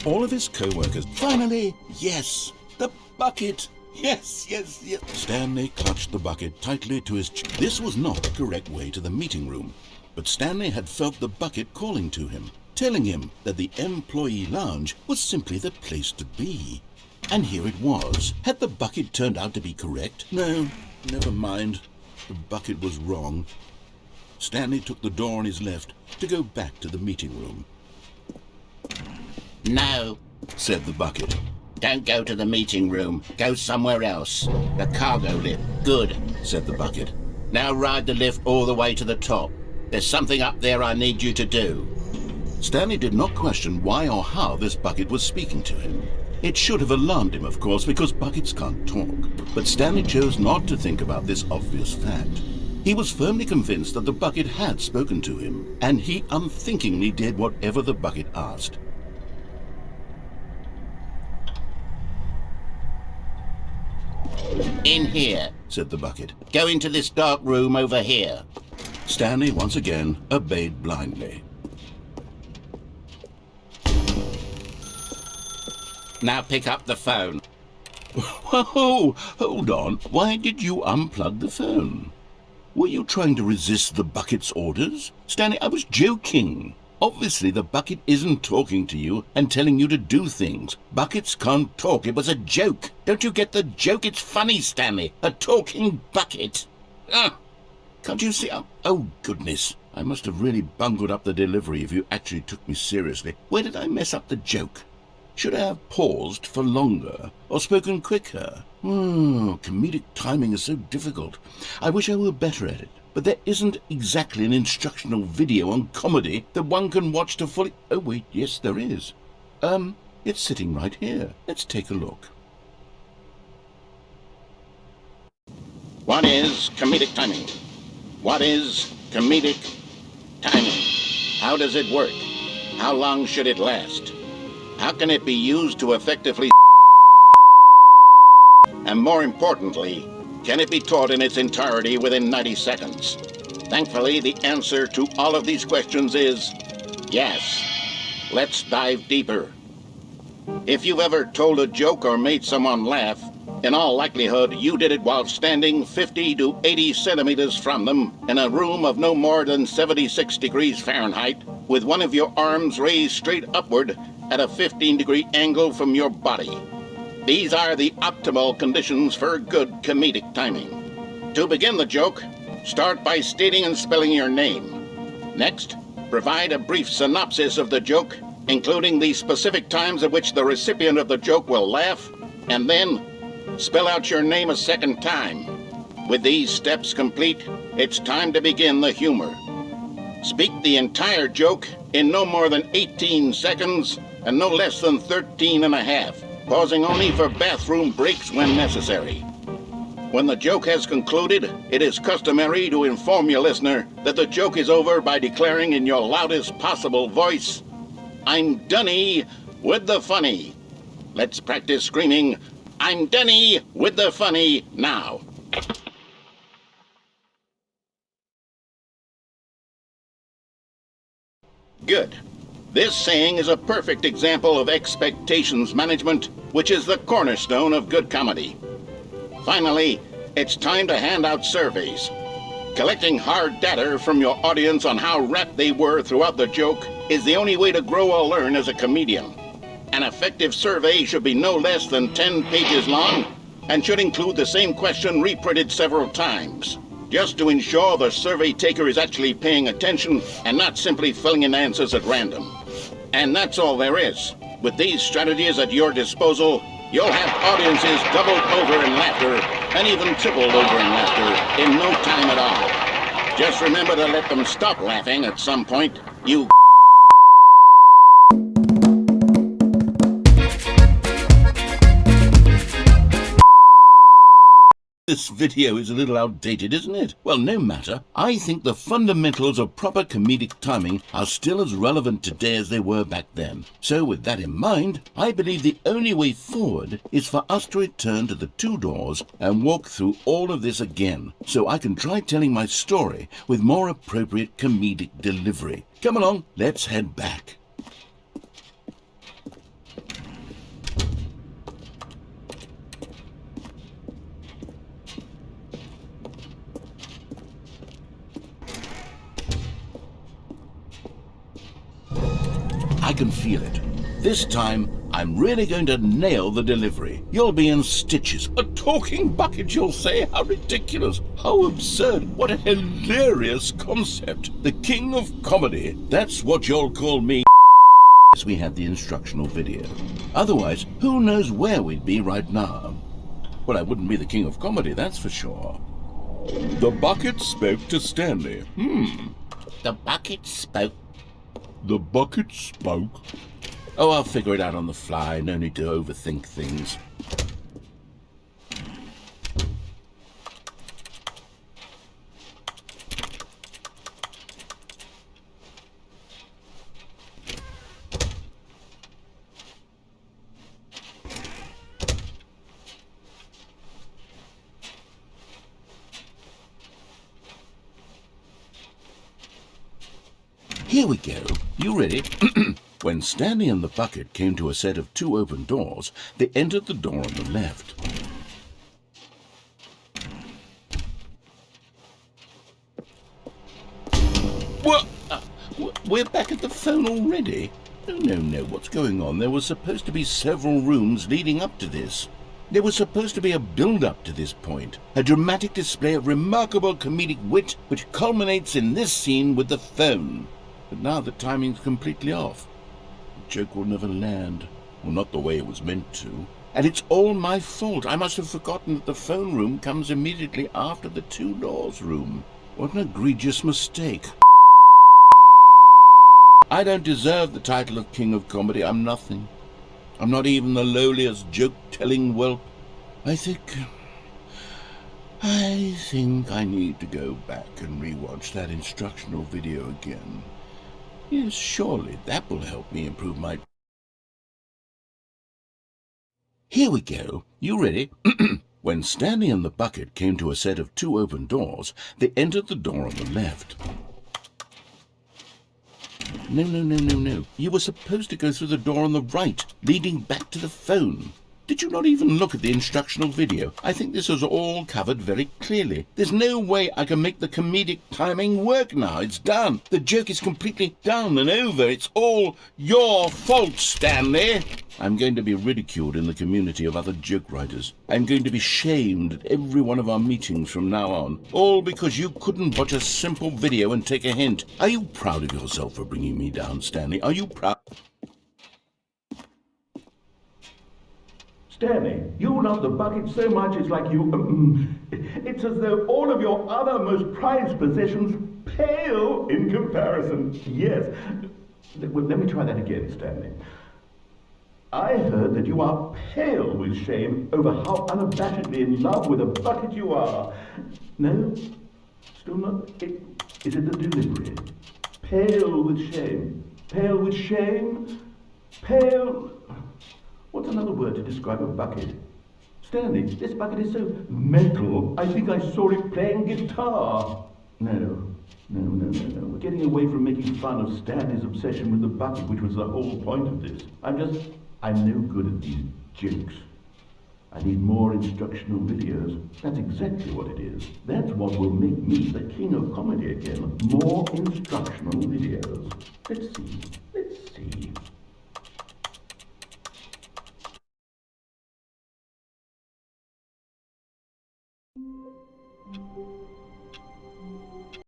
all of his co-workers. Finally, yes, the bucket. Yes. Stanley clutched the bucket tightly to his chest. This was not the correct way to the meeting room, but Stanley had felt the bucket calling to him, telling him that the employee lounge was simply the place to be. And here it was. Had the bucket turned out to be correct? No, never mind. The bucket was wrong. Stanley took the door on his left to go back to the meeting room. No, said the bucket. don't go to the meeting room. Go somewhere else. The cargo lift. Good, said the bucket. Now ride the lift all the way to the top. There's something up there I need you to do. Stanley did not question why or how this bucket was speaking to him. It should have alarmed him, of course, because buckets can't talk. But Stanley chose not to think about this obvious fact. He was firmly convinced that the bucket had spoken to him, and he unthinkingly did whatever the bucket asked. In here, said the bucket. Go into this dark room over here. Stanley once again obeyed blindly. Now pick up the phone. Whoa, hold on. Why did you unplug the phone? Were you trying to resist the bucket's orders? Stanley, I was joking. Obviously, the bucket isn't talking to you and telling you to do things. Buckets can't talk. It was a joke. Don't you get the joke? It's funny, Stanley. A talking bucket. Can't you see? Oh, goodness. I must have really bungled up the delivery if you actually took me seriously. Where did I mess up the joke? Should I have paused for longer or spoken quicker? Comedic timing is so difficult. I wish I were better at it. But there isn't exactly an instructional video on comedy that one can watch to fully... Oh, wait, yes, there is. It's sitting right here. Let's take a look. What is comedic timing? What is comedic timing? How does it work? How long should it last? How can it be used to effectively... And more importantly, can it be taught in its entirety within 90 seconds? Thankfully, the answer to all of these questions is yes. Let's dive deeper. If you've ever told a joke or made someone laugh, in all likelihood, you did it while standing 50 to 80 centimeters from them in a room of no more than 76 degrees Fahrenheit, with one of your arms raised straight upward at a 15-degree angle from your body. These are the optimal conditions for good comedic timing. To begin the joke, start by stating and spelling your name. Next, provide a brief synopsis of the joke, including the specific times at which the recipient of the joke will laugh, and then spell out your name a second time. With these steps complete, it's time to begin the humor. Speak the entire joke in no more than 18 seconds and no less than 13 and a half, pausing only for bathroom breaks when necessary. When the joke has concluded, it is customary to inform your listener that the joke is over by declaring in your loudest possible voice, "I'm Dunny with the funny." Let's practice screaming, "I'm Dunny with the funny" now. Good. This saying is a perfect example of expectations management, which is the cornerstone of good comedy. Finally, it's time to hand out surveys. Collecting hard data from your audience on how rapt they were throughout the joke is the only way to grow or learn as a comedian. An effective survey should be no less than 10 pages long and should include the same question reprinted several times, just to ensure the survey taker is actually paying attention and not simply filling in answers at random. And that's all there is. With these strategies at your disposal, you'll have audiences doubled over in laughter and even tripled over in laughter in no time at all. Just remember to let them stop laughing at some point, you This video is a little outdated, isn't it? Well, no matter. I think the fundamentals of proper comedic timing are still as relevant today as they were back then. So with that in mind, I believe the only way forward is for us to return to the two doors and walk through all of this again, so I can try telling my story with more appropriate comedic delivery. Come along, let's head back. can feel it. This time, I'm really going to nail the delivery. You'll be in stitches. A talking bucket, you'll say? How ridiculous. How absurd. What a hilarious concept. The king of comedy. That's what you'll call me as we had the instructional video. Otherwise, who knows where we'd be right now. Well, I wouldn't be the king of comedy, that's for sure. The bucket spoke to Stanley. The bucket spoke. The bucket spoke. Oh, I'll figure it out on the fly. No need to overthink things. Here we go. You ready? When Stanley and the bucket came to a set of 2 open doors, they entered the door on the left. What? We're back at the phone already? No, what's going on? There were supposed to be several rooms leading up to this. There was supposed to be a build-up to this point, a dramatic display of remarkable comedic wit which culminates in this scene with the phone. But now the timing's completely off. The joke will never land. Well, not the way it was meant to. And it's all my fault. I must have forgotten that the phone room comes immediately after the 2 doors room. What an egregious mistake. I don't deserve the title of King of Comedy. I'm nothing. I'm not even the lowliest joke-telling whelp. I think I need to go back and rewatch that instructional video again. Yes, surely that will help me improve my... Here we go. You ready? When Stanley and the bucket came to a set of 2 open doors, they entered the door on the left. No. You were supposed to go through the door on the right, leading back to the phone. Did you not even look at the instructional video? I think this is all covered very clearly. There's no way I can make the comedic timing work now. It's done. The joke is completely done and over. It's all your fault, Stanley. I'm going to be ridiculed in the community of other joke writers. I'm going to be shamed at every one of our meetings from now on. All because you couldn't watch a simple video and take a hint. Are you proud of yourself for bringing me down, Stanley? Are you proud? Stanley, you love the bucket so much it's like you... it's as though all of your other most prized possessions pale in comparison. Yes. Well, let me try that again, Stanley. I heard that you are pale with shame over how unabashedly in love with a bucket you are. No? Still not? Is it the delivery? Pale with shame. Pale with shame? Pale... What's another word to describe a bucket? Stanley, this bucket is so metal. I think I saw it playing guitar. No. We're getting away from making fun of Stanley's obsession with the bucket, which was the whole point of this. I'm no good at these jokes. I need more instructional videos. That's exactly what it is. That's what will make me the king of comedy again. More instructional videos. Let's see.